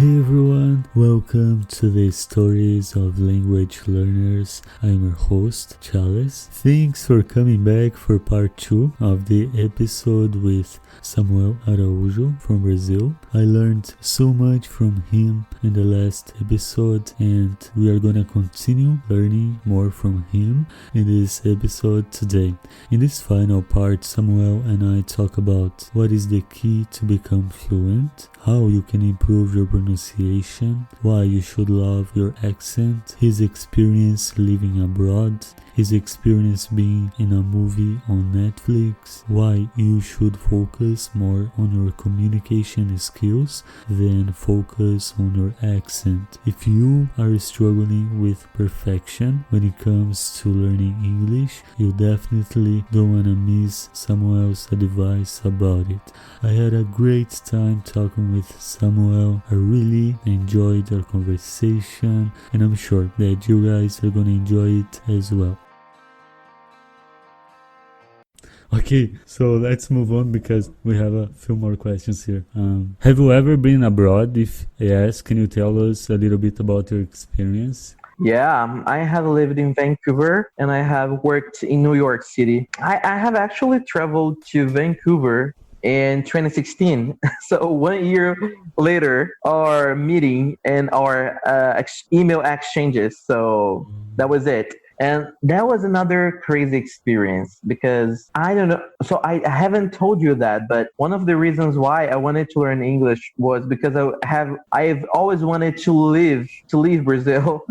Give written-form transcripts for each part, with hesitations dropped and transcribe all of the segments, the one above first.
Hey everyone, welcome to the Stories of Language Learners. I'm your host, Charles. Thanks for coming back for part 2 of the episode with Samuel Araújo from Brazil. I learned so much from him in the last episode and we are gonna continue learning more from him in this episode today. In this final part, Samuel and I talk about what is the key to become fluent, how you can improve your pronunciation, why you should love your accent, his experience living abroad, his experience being in a movie on Netflix, why you should focus more on your communication skills than focus on your accent. If you are struggling with perfection when it comes to learning English, you definitely don't want to miss Samuel's advice about it. I had a great time talking with Samuel. I really enjoyed our conversation and I'm sure that you guys are going to enjoy it as well. Okay, so let's move on because we have a few more questions here. Have you ever been abroad? If yes, can you tell us a little bit about your experience? Yeah, I have lived in Vancouver and I have worked in New York City. I have actually traveled to Vancouver in 2016. So 1 year later, our meeting and our email exchanges. So that was it. And that was another crazy experience because I don't know. So I haven't told you that, but one of the reasons why I wanted to learn English was because I've always wanted to leave Brazil.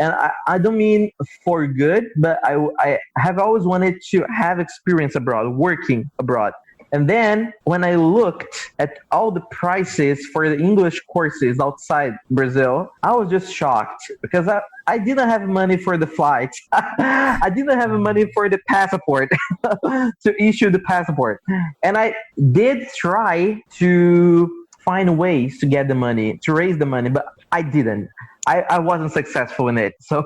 And I don't mean for good, but I have always wanted to have experience abroad, working abroad. And then when I looked at all the prices for the English courses outside Brazil, I was just shocked because I didn't have money for the flight. I didn't have money for the passport to issue the passport. And I did try to find ways to get the money, to raise the money, but I didn't. I wasn't successful in it. So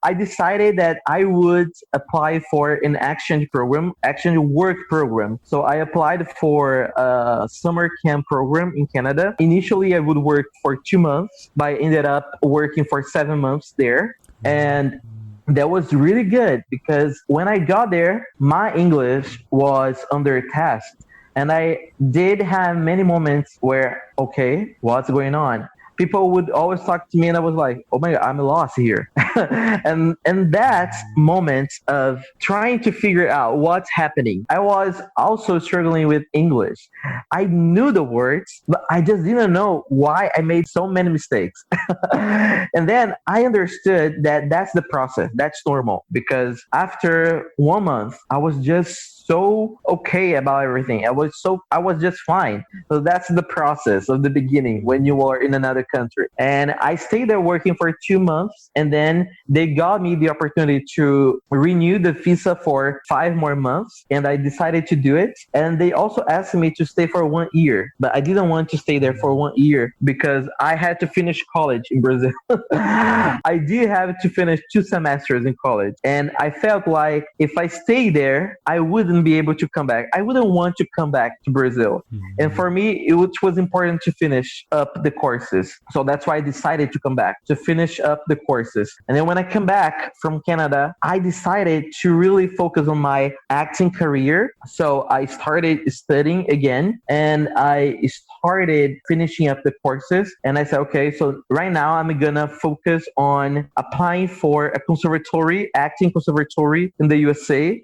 I decided that I would apply for an exchange work program. So I applied for a summer camp program in Canada. Initially, I would work for 2 months, but I ended up working for 7 months there. And that was really good because when I got there, my English was under test. And I did have many moments where, okay, what's going on? People would always talk to me and I was like, oh my God, I'm lost here. and that moment of trying to figure out what's happening, I was also struggling with English. I knew the words, but I just didn't know why I made so many mistakes. And then I understood that that's the process. That's normal because after 1 month, I was just so okay about everything. I was just fine. So that's the process of the beginning when you are in another country. And I stayed there working for 2 months and then they got me the opportunity to renew the visa for 5 more months and I decided to do it. And they also asked me to stay for 1 year, but I didn't want to stay there for 1 year because I had to finish college in Brazil. I did have to finish 2 semesters in college and I felt like if I stay there, I wouldn't be able to come back. I wouldn't want to come back to Brazil. And for me, it was important to finish up the courses. So that's why I decided to come back, to finish up the courses. And then when I come back from Canada, I decided to really focus on my acting career. So I started studying again and I started finishing up the courses. And I said, okay, so right now I'm gonna focus on applying for a acting conservatory in the USA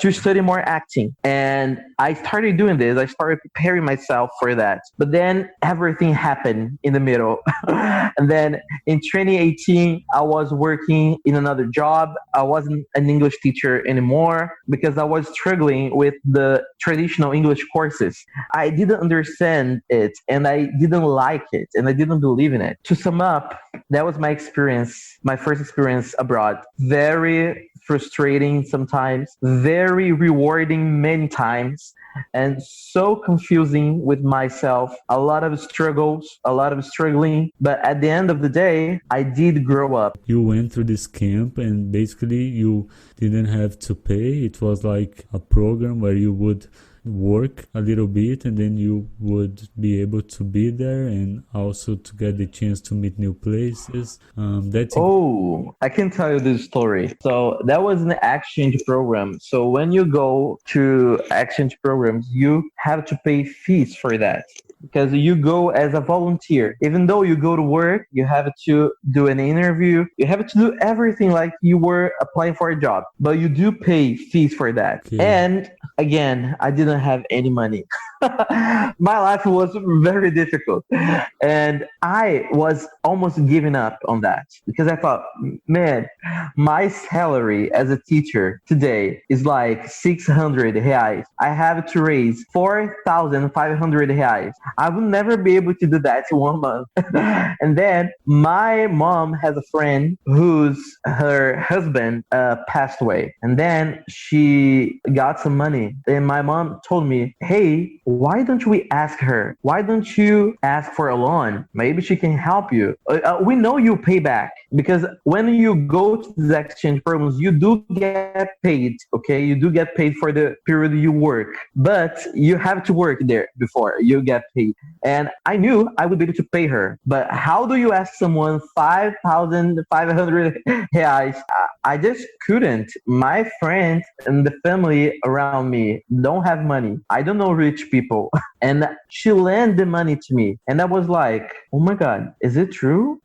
to study more acting. And I started doing this. I started preparing myself for that. But then everything happened in the middle. And then in 2018, I was working in another job. I wasn't an English teacher anymore because I was struggling with the traditional English courses. I didn't understand it and I didn't like it and I didn't believe in it. To sum up, that was my experience, my first experience abroad. Very frustrating sometimes, very rewarding many times, and so confusing with myself. A lot of struggles, a lot of struggling, but at the end of the day, I did grow up. You went through this camp and basically you didn't have to pay. It was like a program where you would work a little bit, and then you would be able to be there and also to get the chance to meet new places. Oh, I can tell you this story. So that was an exchange program. So when you go to exchange programs, you have to pay fees for that because you go as a volunteer. Even though you go to work, you have to do an interview. You have to do everything like you were applying for a job, but you do pay fees for that. Okay. And again, I didn't have any money. My life was very difficult. And I was almost giving up on that because I thought, man, my salary as a teacher today is like 600 reais. I have to raise 4,500 reais. I will never be able to do that in 1 month. And then my mom has a friend whose her husband passed away. And then she got some money. And my mom told me, hey, why don't we ask her? Why don't you ask for a loan? Maybe she can help you. We know you pay back because when you go to the exchange programs, you do get paid. Okay, you do get paid for the period you work, but you have to work there before you get paid. And I knew I would be able to pay her, but how do you ask someone 5,500 reais? I just couldn't. My friends and the family around me don't have money. I don't know rich people. And she lent the money to me. And I was like, oh my God, is it true?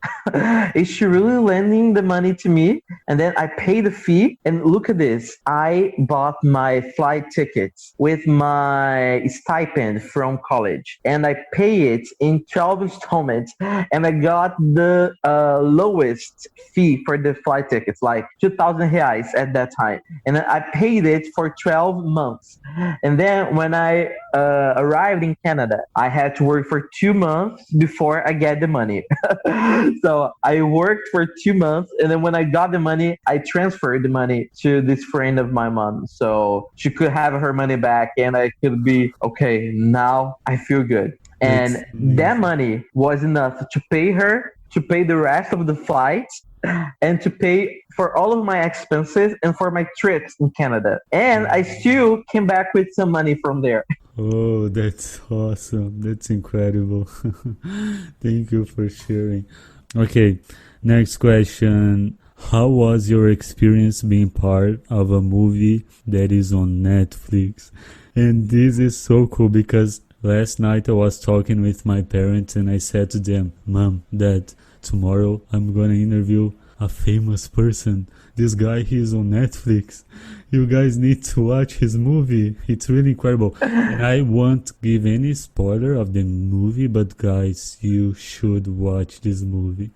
Is she really lending the money to me? And then I paid the fee. And look at this. I bought my flight tickets with my stipend from college. And I pay it in 12 installments. And I got the lowest fee for the flight tickets, like 2,000 reais at that time. And I paid it for 12 months. And then when I arrived in Canada, I had to work for 2 months before I get the money. So I worked for 2 months, and then when I got the money, I transferred the money to this friend of my mom, so she could have her money back, and I could be okay. Now I feel good, and that money was enough to pay her, to pay the rest of the flight, and to pay for all of my expenses and for my trips in Canada. And I still came back with some money from there. Oh, that's awesome. That's incredible. Thank you for sharing. Okay, next question. How was your experience being part of a movie that is on Netflix? And this is so cool because last night I was talking with my parents and I said to them, Mom, Dad, tomorrow I'm gonna interview a famous person. This guy, he's on Netflix. You guys need to watch his movie. It's really incredible. And I won't give any spoiler of the movie, but guys, you should watch this movie.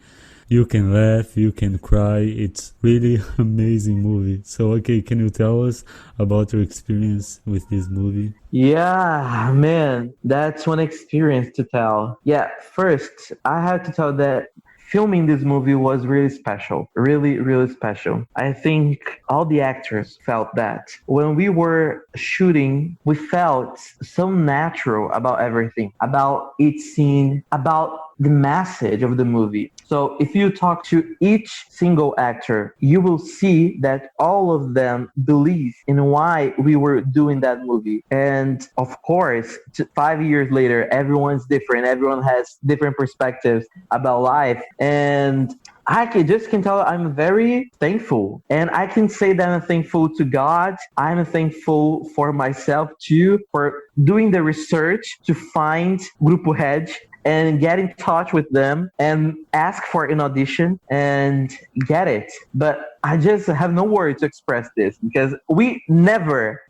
You can laugh, you can cry. It's really amazing movie. So, okay, can you tell us about your experience with this movie? Yeah, man, that's one experience to tell. Yeah, first, I have to tell that filming this movie was really special. Really, really special. I think all the actors felt that. When we were shooting, we felt so natural about everything, about each scene, about the message of the movie. So if you talk to each single actor, you will see that all of them believe in why we were doing that movie. And of course, 5 years later, everyone's different. Everyone has different perspectives about life. And I can tell I'm very thankful. And I can say that I'm thankful to God. I'm thankful for myself too, for doing the research to find Grupo Hedge and get in touch with them and ask for an audition and get it. But I just have no words to express this because we never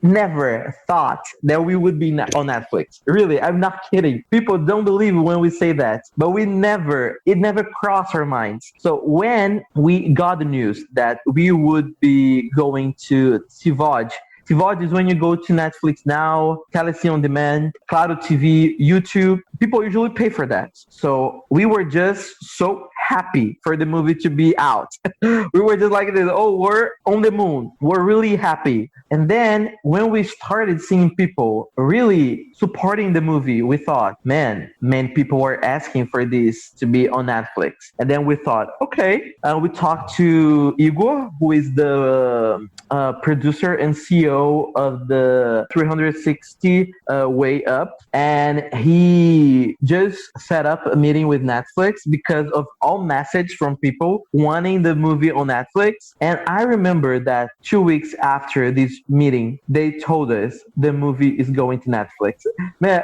thought that we would be on Netflix. Really, I'm not kidding. People don't believe when we say that, but it never crossed our minds. So when we got the news that we would be going to TVOD, TVOD is when you go to Netflix Now, Telecine On Demand, Claro TV, YouTube. People usually pay for that. So we were just so happy for the movie to be out. We were just like this, oh, we're on the moon. We're really happy. And then when we started seeing people really supporting the movie, we thought, man, people were asking for this to be on Netflix. And then we thought, okay, we talked to Igor, who is the producer and CEO of the 360 Way Up. And he just set up a meeting with Netflix because of all message from people wanting the movie on Netflix. And I remember that 2 weeks after this meeting, they told us the movie is going to Netflix. Man,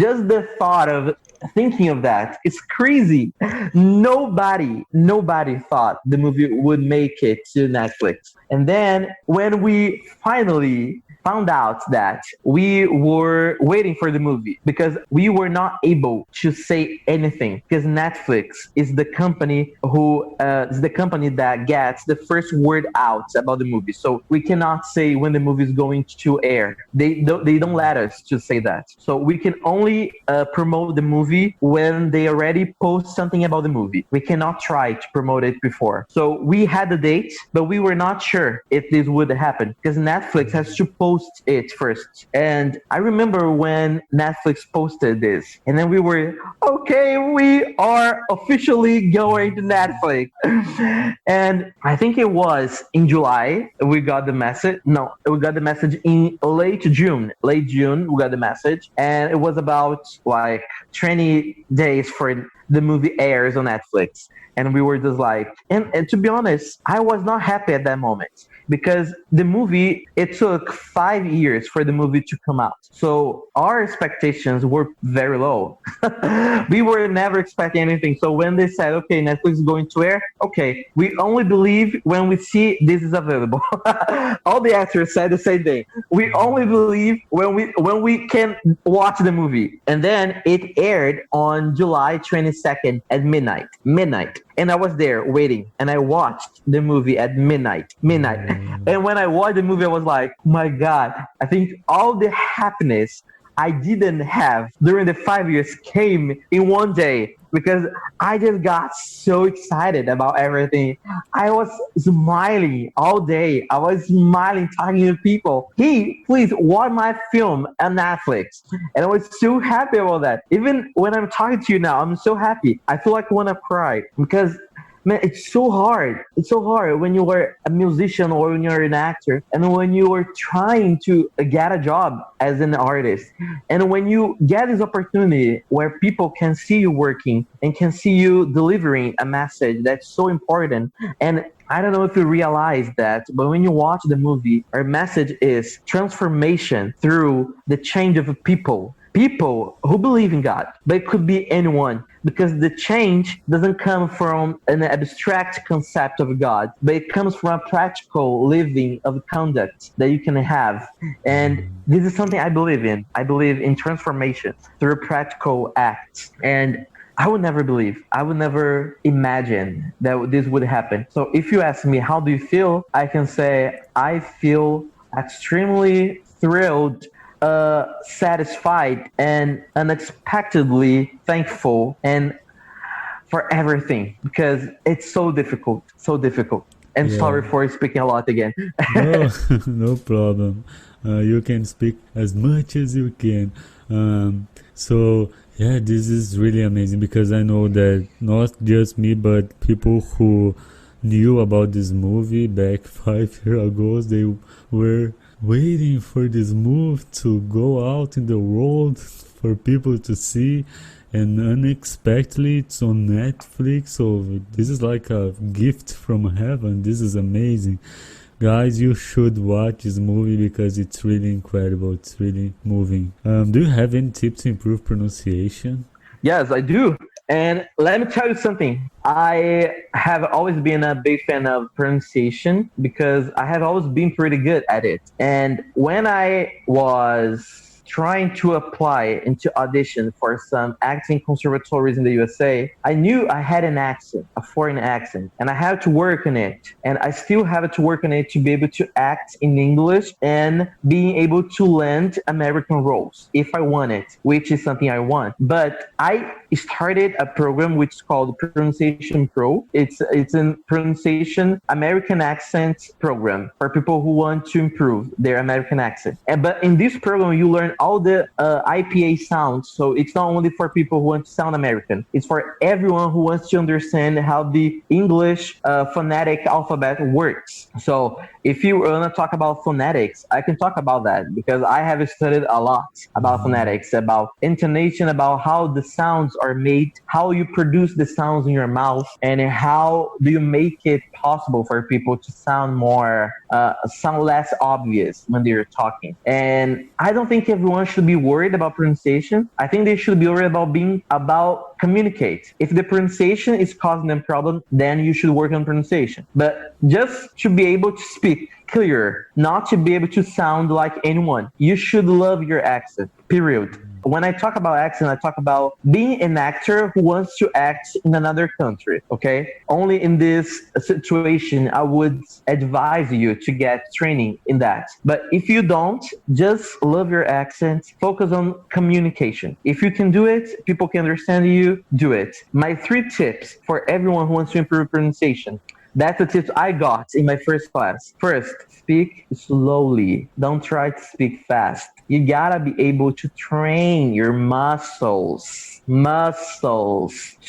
just the thought of thinking of that, it's crazy. Nobody thought the movie would make it to Netflix. And then when we finally found out that we were waiting for the movie because we were not able to say anything because Netflix is the company who is the company that gets the first word out about the movie. So we cannot say when the movie is going to air. They don't let us to say that. So we can only promote the movie when they already post something about the movie. We cannot try to promote it before. So we had the date, but we were not sure if this would happen because Netflix has to post it first. And I remember when Netflix posted this, and then we were, okay, we are officially going to Netflix. And I think it was in July we got the message. No, we got the message in late June. Late June, we got the message. And it was about like 20 days for the movie airs on Netflix. And we were just like, and to be honest, I was not happy at that moment because the movie, it took 5 years for the movie to come out. So our expectations were very low. We were never expecting anything. So when they said, okay, Netflix is going to air, okay, we only believe when we see this is available. All the actors said the same thing. We only believe when we can watch the movie. And then it aired on July 22nd at midnight. And I was there waiting, and I watched the movie at midnight. And when I watched the movie, I was like, my God, I think all the happiness I didn't have during the 5 years came in one day because I just got so excited about everything. I was smiling all day. I was smiling, talking to people. Hey, please watch my film on Netflix. And I was so happy about that. Even when I'm talking to you now, I'm so happy. I feel like I want to cry because man, it's so hard. It's so hard when you are a musician or when you're an actor and when you are trying to get a job as an artist. And when you get this opportunity where people can see you working and can see you delivering a message that's so important. And I don't know if you realize that, but when you watch the movie, our message is transformation through the change of people who believe in God, but it could be anyone because the change doesn't come from an abstract concept of God, but it comes from a practical living of conduct that you can have. And this is something I believe in. I believe in transformation through practical acts. And I would never imagine that this would happen. So if you ask me, how do you feel? I can say, I feel extremely thrilled, satisfied, and unexpectedly thankful, and for everything because it's so difficult. And Yeah. sorry for speaking a lot again. No, no problem. You can speak as much as you can. So yeah, this is really amazing because I know that not just me, but people who knew about this movie back 5 years ago, they were waiting for this movie to go out in the world for people to see, and unexpectedly it's on Netflix. So this is like a gift from heaven. This is amazing. Guys, you should watch this movie because it's really incredible. It's really moving. Do you have any tips to improve pronunciation? Yes, I do. And let me tell you something. I have always been a big fan of pronunciation because I have always been pretty good at it. And when I was trying to apply and to audition for some acting conservatories in the USA, I knew I had an accent, a foreign accent, and I had to work on it. And I still have to work on it to be able to act in English and being able to land American roles if I want it, which is something I want. But I started a program which is called Pronunciation Pro. It's a pronunciation American accent program for people who want to improve their American accent. But in this program, you learn all the IPA sounds. So it's not only for people who want to sound American. It's for everyone who wants to understand how the English phonetic alphabet works. So if you want to talk about phonetics, I can talk about that because I have studied a lot about phonetics, about intonation, about how the sounds are made, how you produce the sounds in your mouth, and how do you make it possible for people to sound less obvious when they're talking. And I don't think everyone should be worried about pronunciation. I think they should be worried about communicate. If the pronunciation is causing them problem, then you should work on pronunciation. But just to be able to speak clear, not to be able to sound like anyone. You should love your accent, period. When I talk about accent, I talk about being an actor who wants to act in another country, okay? Only in this situation, I would advise you to get training in that. But if you don't, just love your accent, focus on communication. If you can do it, people can understand you, do it. My 3 tips for everyone who wants to improve pronunciation. That's the tips I got in my first class. First, speak slowly. Don't try to speak fast. You gotta be able to train your muscles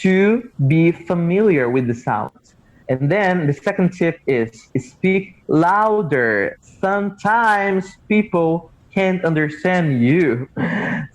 to be familiar with the sounds. And then the second tip is speak louder. Sometimes people can't understand you.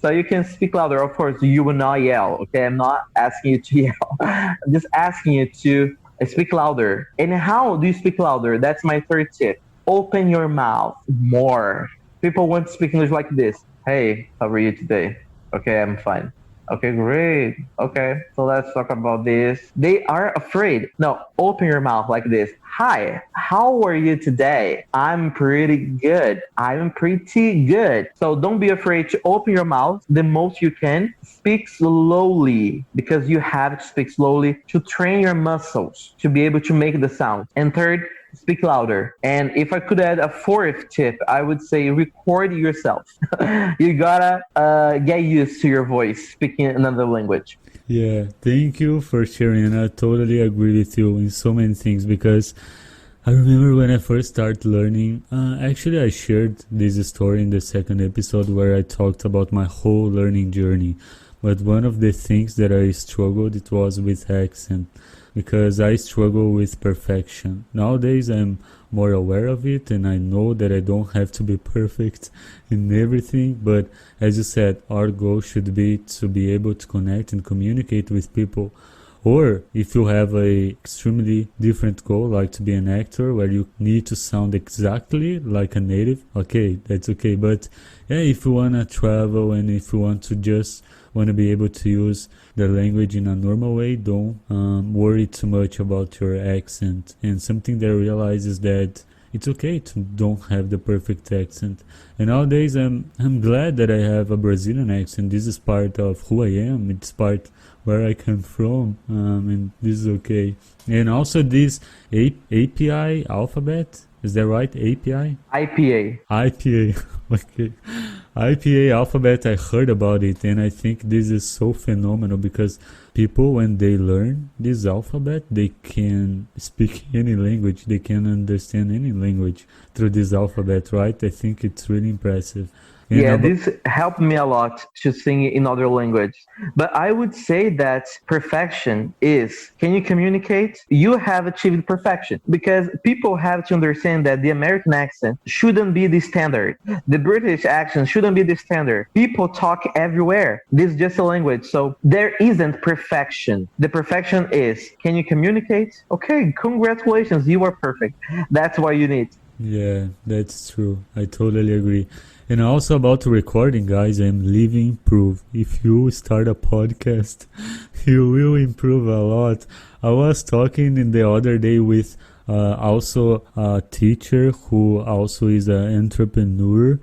So you can speak louder. Of course, you will not yell, okay? I'm not asking you to yell. I'm just asking you to speak louder. And how do you speak louder? That's my 3rd tip. Open your mouth more. People want to speak English like this. Hey, how are you today? Okay, I'm fine. Okay, great. Okay, so let's talk about this. They are afraid. No, open your mouth like this. Hi, how are you today? I'm pretty good. I'm pretty good. So don't be afraid to open your mouth the most you can. Speak slowly because you have to speak slowly to train your muscles to be able to make the sound. And third, speak louder. And if I could add a 4th tip, I would say record yourself. You gotta get used to your voice speaking another language. Yeah, thank you for sharing. And I totally agree with you in so many things because I remember when I first started learning, actually I shared this story in the 2nd episode where I talked about my whole learning journey. But one of the things that I struggled, it was with accent, because I struggle with perfection. Nowadays I'm more aware of it and I know that I don't have to be perfect in everything, but as you said, our goal should be to be able to connect and communicate with people. Or if you have a extremely different goal, like to be an actor where you need to sound exactly like a native, okay, that's okay. But yeah, if you want to travel and if you want to be able to use the language in a normal way, don't worry too much about your accent. And something that I realize is that it's okay to don't have the perfect accent. And nowadays I'm glad that I have a Brazilian accent. This is part of who I am. It's part where I come from, and this is okay. And also this API alphabet, is that right? API? IPA. IPA, okay. IPA alphabet, I heard about it, and I think this is so phenomenal because people, when they learn this alphabet, they can speak any language, they can understand any language through this alphabet, right? I think it's really impressive. Yeah, this helped me a lot to sing in other language. But I would say that perfection is, can you communicate? You have achieved perfection because people have to understand that the American accent shouldn't be the standard. The British accent shouldn't be the standard. People talk everywhere. This is just a language. So there isn't perfection. The perfection is, can you communicate? Okay, congratulations. You are perfect. That's what you need. Yeah, that's true. I totally agree. And also about recording, guys, I'm living proof. If you start a podcast, you will improve a lot. I was talking in the other day with also a teacher who also is an entrepreneur.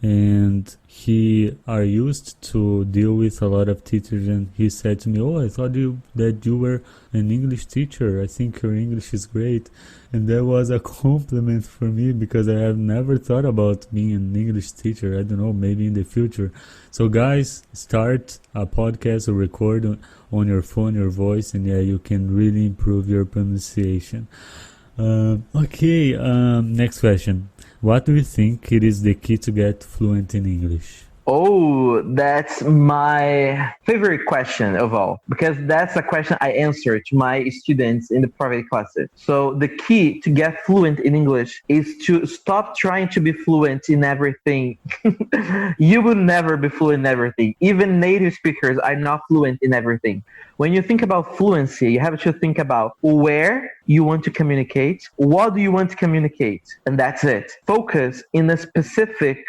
and he are used to deal with a lot of teachers, and he said to me, "Oh, I thought that you were an English teacher. I think your English is great." And that was a compliment for me because I have never thought about being an English teacher. I don't know, maybe in the future. So guys, start a podcast or record on your phone your voice, and yeah, you can really improve your pronunciation. Okay, next question. What do you think it is the key to get fluent in English? Oh, that's my favorite question of all, because that's a question I answer to my students in the private classes. So the key to get fluent in English is to stop trying to be fluent in everything. You will never be fluent in everything. Even native speakers are not fluent in everything. When you think about fluency, you have to think about where you want to communicate, what do you want to communicate, and that's it. Focus in a specific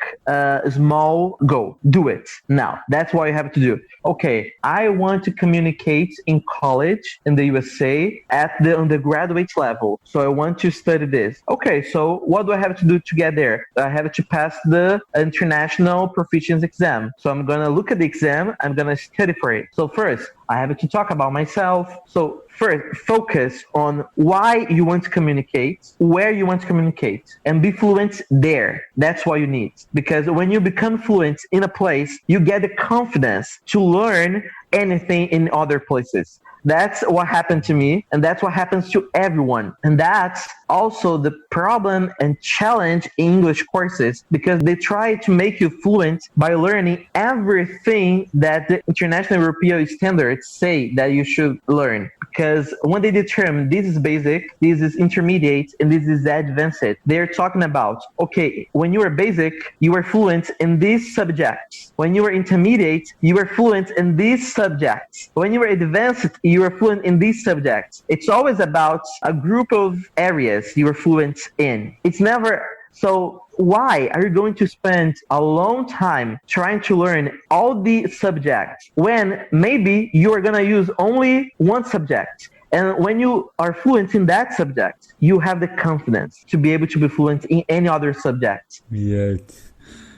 small goal. Do it now. That's what you have to do. Okay, I want to communicate in college in the USA at the undergraduate level. So I want to study this. Okay, so what do I have to do to get there? I have to pass the international proficiency exam. So I'm gonna look at the exam. I'm gonna study for it. So first, I have to talk about myself. So first, focus on why you want to communicate, where you want to communicate, and be fluent there. That's what you need. Because when you become fluent in a place, you get the confidence to learn anything in other places. That's what happened to me, and that's what happens to everyone. And that's also the problem and challenge in English courses, because they try to make you fluent by learning everything that the international European standards say that you should learn. Because when they determine this is basic, this is intermediate, and this is advanced, they're talking about, okay, when you are basic, you are fluent in these subjects. When you are intermediate, you are fluent in these subjects. When you are advanced, you are fluent in these subjects. It's always about a group of areas you are fluent in. It's never so. Why are you going to spend a long time trying to learn all the subjects when maybe you are going to use only one subject? And when you are fluent in that subject, you have the confidence to be able to be fluent in any other subject. Yeah,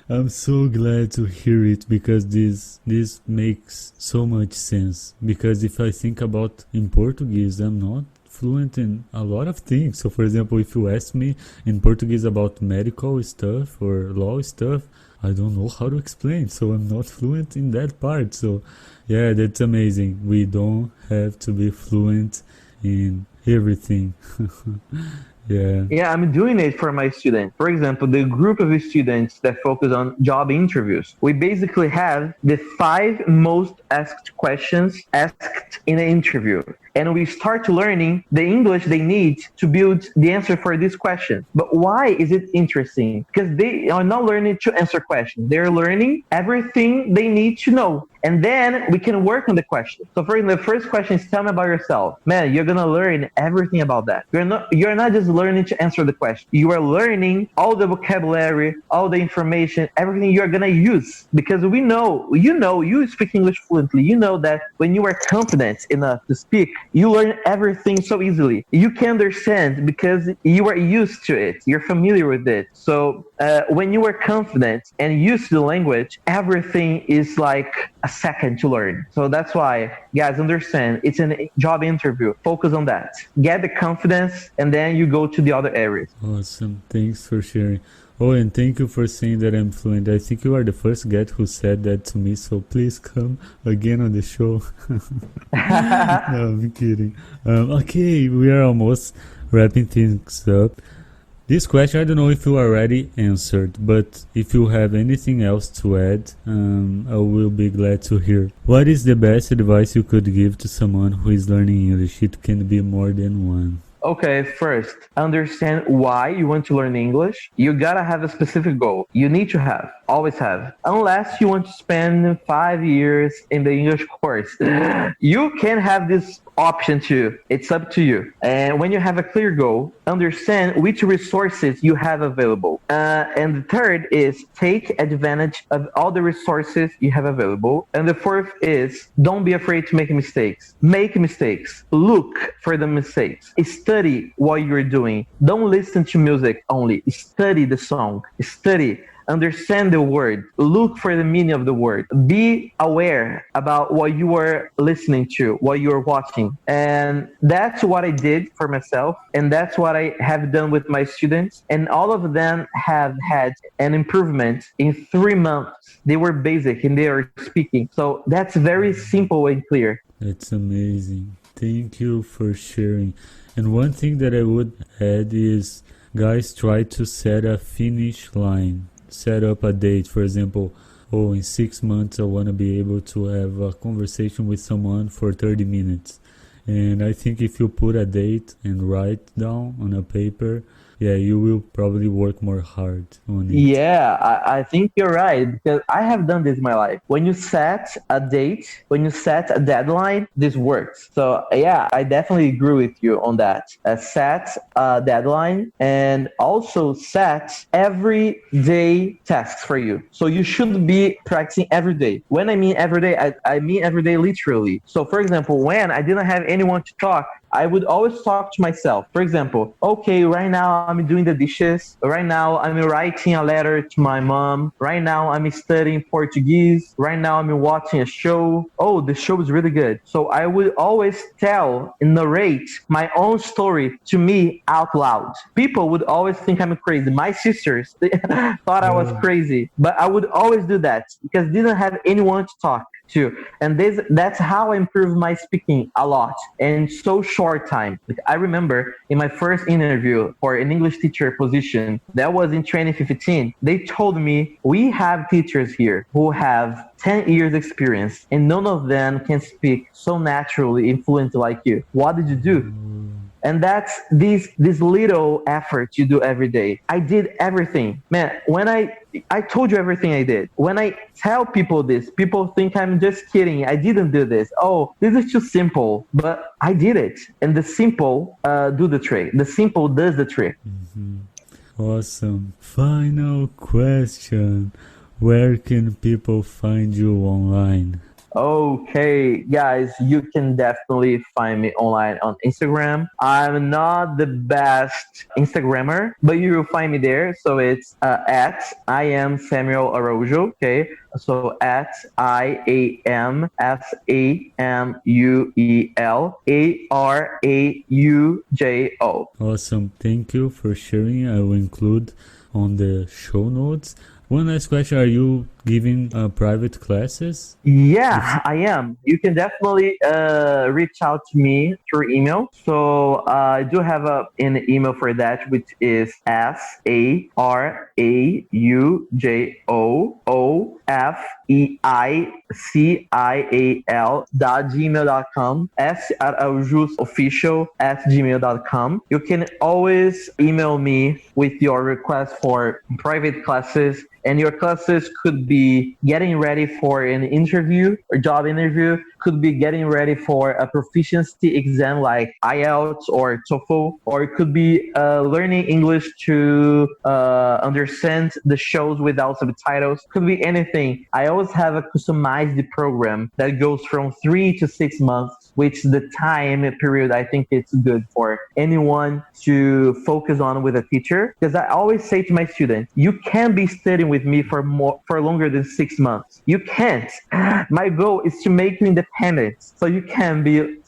I'm so glad to hear it, because this makes so much sense. Because if I think about in Portuguese, I'm not fluent in a lot of things. So for example, if you ask me in Portuguese about medical stuff or law stuff, I don't know how to explain, so I'm not fluent in that part. So yeah, that's amazing. We don't have to be fluent in everything. Yeah, I'm doing it for my students. For example, the group of students that focus on job interviews, we basically have the 5 most asked questions asked in an interview. And we start learning the English they need to build the answer for this question. But why is it interesting? Because they are not learning to answer questions. They're learning everything they need to know. And then we can work on the question. So for example, the first question is, tell me about yourself. Man, you're gonna learn everything about that. You're not just learning to answer the question. You are learning all the vocabulary, all the information, everything you're gonna use. Because we know, you speak English fluently. You know that when you are confident enough to speak, you learn everything so easily. You can understand because you are used to it. You're familiar with it. So when you are confident and used to the language, everything is like a second to learn. So that's why, guys, understand, it's a job interview. Focus on that. Get the confidence, and then you go to the other areas. Awesome. Thanks for sharing. Oh, and thank you for saying that I'm fluent. I think you are the first guest who said that to me, so please come again on the show. No, I'm kidding. Okay, we are almost wrapping things up. This question, I don't know if you already answered, but if you have anything else to add, I will be glad to hear. What is the best advice you could give to someone who is learning English? It can be more than one. Okay, first, understand why you want to learn English. You gotta have a specific goal. You need to have, always have. Unless you want to spend 5 years in the English course, you can have this option too. It's up to you. And when you have a clear goal, understand which resources you have available. And the third is take advantage of all the resources you have available. And the fourth is don't be afraid to make mistakes. Make mistakes. Look for the mistakes. Study what you're doing. Don't listen to music only. Study the song. Study understand the word, look for the meaning of the word, be aware about what you are listening to, what you are watching. And that's what I did for myself. And that's what I have done with my students. And all of them have had an improvement in 3 months. They were basic and they are speaking. So that's very simple and clear. That's amazing. Thank you for sharing. And one thing that I would add is, guys, try to set a finish line. Set up a date. For example, oh, in 6 months I want to be able to have a conversation with someone for 30 minutes. And I think if you put a date and write down on a paper, yeah, you will probably work more hard on it. Yeah, I think you're right because I have done this in my life. When you set a date, when you set a deadline, this works. So yeah, I definitely agree with you on that. Set a deadline and also set everyday tasks for you. So you should be practicing every day. When I mean every day, I mean every day literally. So for example, when I didn't have anyone to talk, I would always talk to myself. For example, okay, right now I'm doing the dishes. Right now I'm writing a letter to my mom. Right now I'm studying Portuguese. Right now I'm watching a show. Oh, the show is really good. So I would always tell and narrate my own story to me out loud. People would always think I'm crazy. My sisters thought I was crazy, but I would always do that because I didn't have anyone to talk to. And that's how I improved my speaking a lot in so short time. Like I remember in my first interview for an English teacher position, that was in 2015, they told me, we have teachers here who have 10 years experience and none of them can speak so naturally and fluently like you. What did you do? And that's these little efforts you do every day. I did everything. Man, when I told you everything I did. When I tell people this, people think I'm just kidding. I didn't do this. Oh, this is too simple. But I did it. And the simple do the trick. The simple does the trick. Awesome. Final question. Where can people find you online? Okay, guys, you can definitely find me online on Instagram. I'm not the best Instagrammer, but you will find me there. So it's at I am Samuel Araújo. Okay, so at IAMSAMUELARAUJO. Awesome. Thank you for sharing. I will include on the show notes. One last question. Are you giving private classes? Yeah, I am. You can definitely reach out to me through email. So I do have an email for that, which is SARAUJOOFEICIAL.gmail.com, SAraujusofficial@gmail.com. You can always email me with your request for private classes. And your classes could be getting ready for an interview or job interview, could be getting ready for a proficiency exam like IELTS or TOEFL, or it could be learning English to understand the shows without subtitles. Could be anything. I always have a customized program that goes from 3 to 6 months, which the time period I think it's good for anyone to focus on with a teacher. Because I always say to my students, you can't be studying with me for longer than 6 months. You can't. My goal is to make you independent, so you can be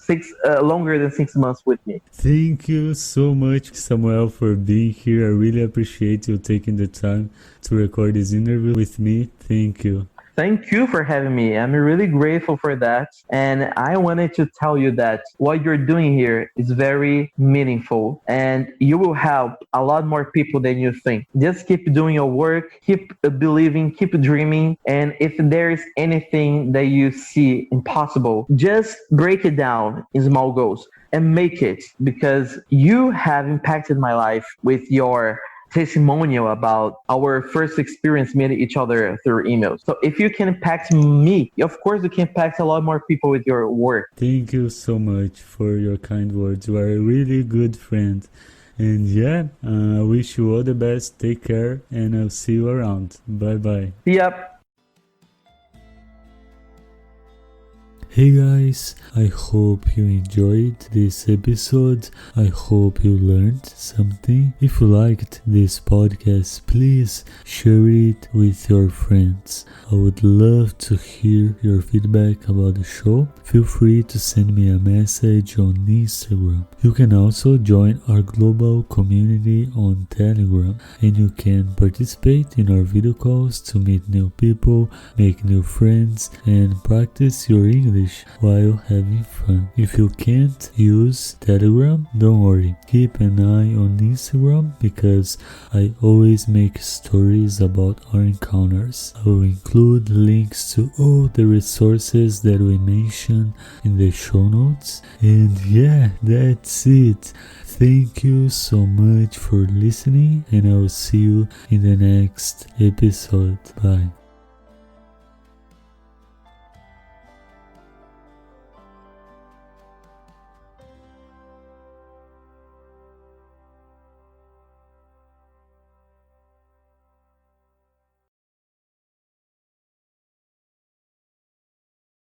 longer than 6 months with me. Thank you so much, Samuel, for being here. I really appreciate you taking the time to record this interview with me. Thank you. Thank you for having me. I'm really grateful for that. And I wanted to tell you that what you're doing here is very meaningful and you will help a lot more people than you think. Just keep doing your work, keep believing, keep dreaming. And if there is anything that you see impossible, just break it down in small goals and make it, because you have impacted my life with your testimonial about our first experience meeting each other through emails. So if you can impact me, of course you can impact a lot more people with your work. Thank you so much for your kind words. You are a really good friend. And yeah, I wish you all the best. Take care and I'll see you around. Bye bye. Yep. Hey guys, I hope you enjoyed this episode. I hope you learned something. If you liked this podcast, please share it with your friends. I would love to hear your feedback about the show. Feel free to send me a message on Instagram. You can also join our global community on Telegram, and you can participate in our video calls to meet new people, make new friends, and practice your English while having fun. If you can't use Telegram, don't worry. Keep an eye on Instagram because I always make stories about our encounters. I will include links to all the resources that we mentioned in the show notes. And yeah, that's it. Thank you so much for listening, and I will see you in the next episode. Bye.